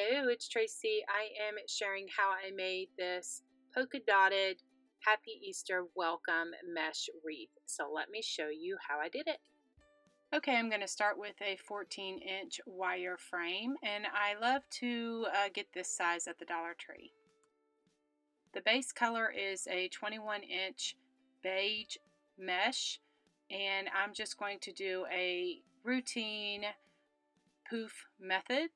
Hello, it's Tracy. I am sharing how I made this polka dotted Happy Easter Welcome mesh wreath. So let me show you how I did it. Okay, I'm going to start with a 14-inch wire frame, and I love to get this size at the Dollar Tree. The base color is a 21-inch beige mesh, and I'm just going to do a routine poof method.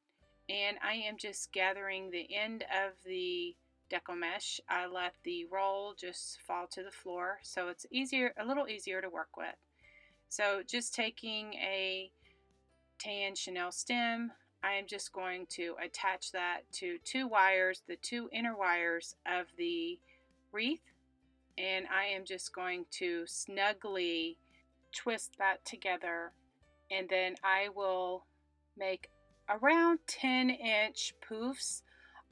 And I am just gathering the end of the deco mesh. I let the roll just fall to the floor, so it's a little easier to work with. So just taking a tan Chanel stem, I am just going to attach that to two wires, the two inner wires of the wreath, and I am just going to snugly twist that together, and then I will make around 10-inch poofs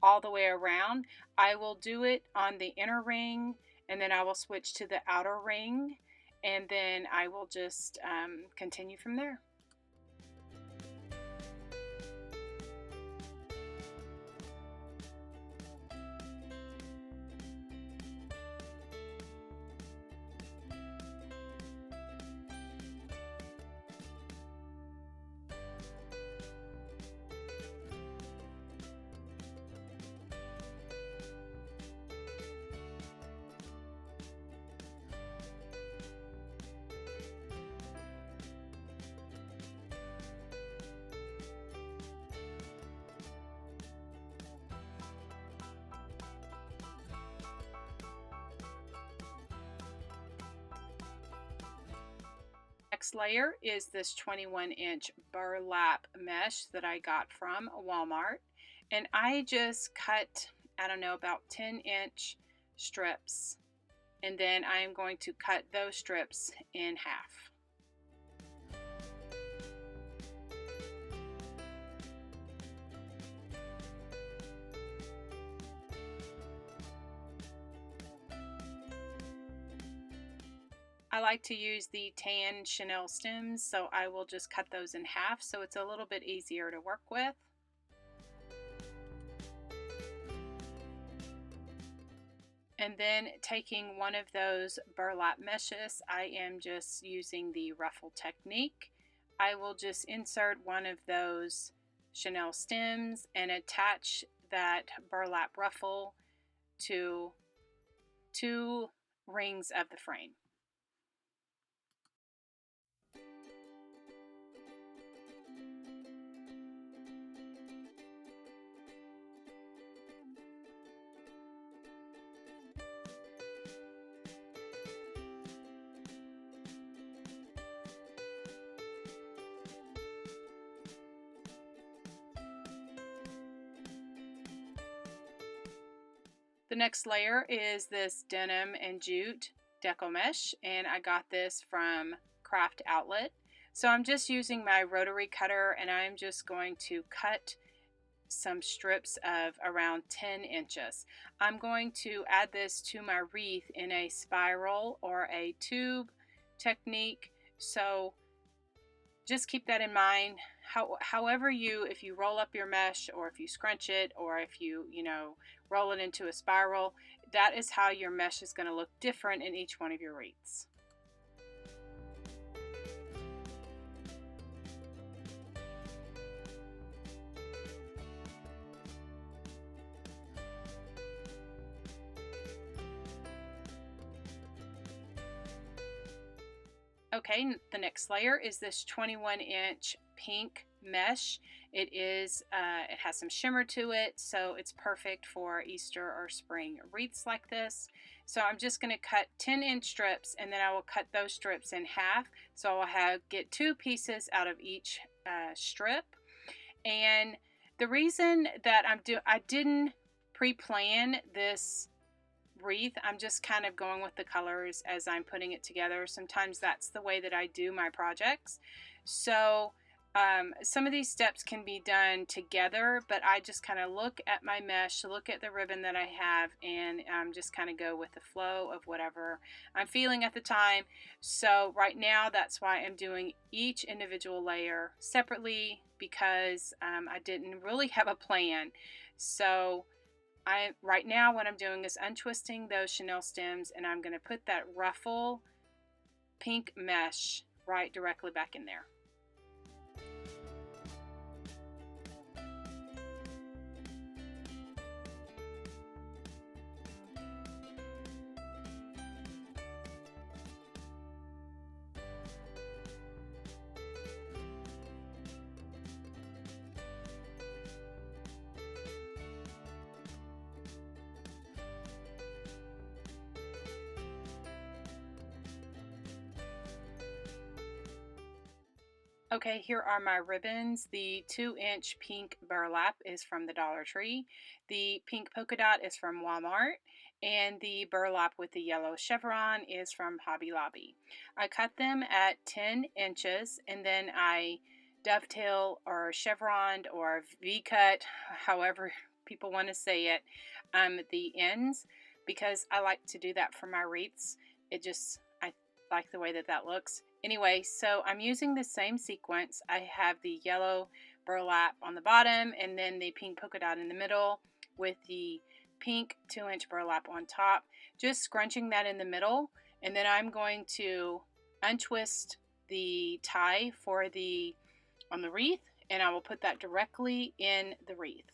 all the way around. I will do it on the inner ring, and then I will switch to the outer ring, and then I will just continue from there. Next layer is this 21-inch burlap mesh that I got from Walmart, and I just cut, I don't know, about 10-inch strips, and then I am going to cut those strips in half. I like to use the tan Chanel stems, so I will just cut those in half so it's a little bit easier to work with. And then taking one of those burlap meshes, I am just using the ruffle technique. I will just insert one of those Chanel stems and attach that burlap ruffle to two rings of the frame. The next layer is this denim and jute deco mesh, and I got this from Crafty outlet. So I'm just using my rotary cutter, and I'm just going to cut some strips of around 10 inches. I'm going to add this to my wreath in a spiral or a tube technique, so just keep that in mind. However if you roll up your mesh, or if you scrunch it, or if you roll it into a spiral, that is how your mesh is going to look different in each one of your wreaths. Okay, the next layer is this 21-inch pink mesh. It has some shimmer to it, so it's perfect for Easter or spring wreaths like this. So I'm just going to cut 10-inch strips, and then I will cut those strips in half. So I'll get two pieces out of each strip. And the reason that I didn't pre-plan this wreath, I'm just kind of going with the colors as I'm putting it together. Sometimes that's the way that I do my projects. So Some of these steps can be done together, but I just kind of look at my mesh, look at the ribbon that I have, and just kind of go with the flow of whatever I'm feeling at the time. So right now, that's why I'm doing each individual layer separately, because I didn't really have a plan. So right now what I'm doing is untwisting those chenille stems, and I'm going to put that ruffle pink mesh right directly back in there. Okay, here are my ribbons. The 2-inch pink burlap is from the Dollar Tree. The pink polka dot is from Walmart. And the burlap with the yellow chevron is from Hobby Lobby. I cut them at 10 inches, and then I dovetail or chevroned or V-cut, however people want to say it, the ends, because I like to do that for my wreaths. I like the way that looks. Anyway, so I'm using the same sequence. I have the yellow burlap on the bottom, and then the pink polka dot in the middle with the pink 2-inch burlap on top, just scrunching that in the middle. And then I'm going to untwist the tie on the wreath, and I will put that directly in the wreath.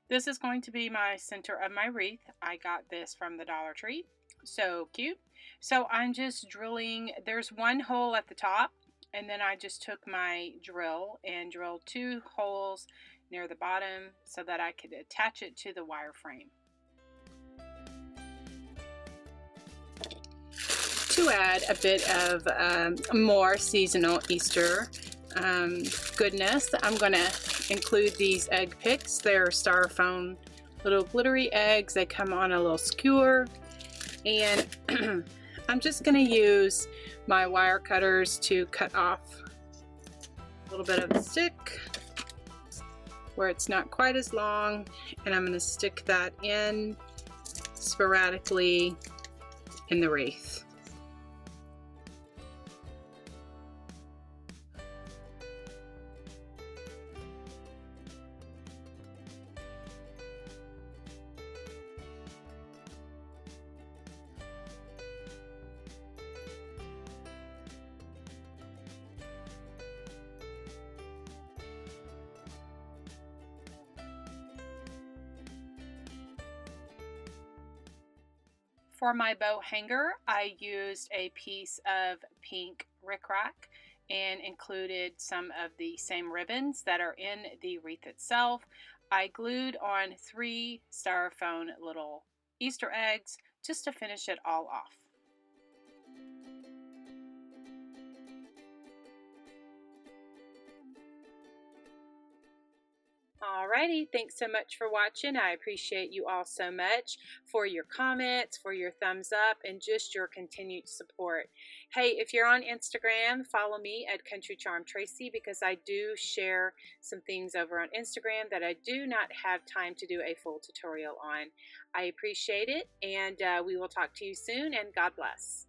This is going to be my center of my wreath. I got this from the Dollar Tree. So cute. So I'm just drilling. There's one hole at the top, and then I just took my drill and drilled 2 holes near the bottom so that I could attach it to the wire frame. To add a bit of more seasonal Easter goodness, I'm going to include these egg picks. They're styrofoam little glittery eggs. They come on a little skewer, and I'm just going to use my wire cutters to cut off a little bit of the stick where it's not quite as long, and I'm going to stick that in sporadically in the wreath. For my bow hanger, I used a piece of pink rickrack and included some of the same ribbons that are in the wreath itself. I glued on 3 styrofoam little Easter eggs just to finish it all off. Alrighty, thanks so much for watching. I appreciate you all so much for your comments, for your thumbs up, and just your continued support. Hey, if you're on Instagram, follow me at Country Charm Tracy, because I do share some things over on Instagram that I do not have time to do a full tutorial on. I appreciate it, and we will talk to you soon, and God bless.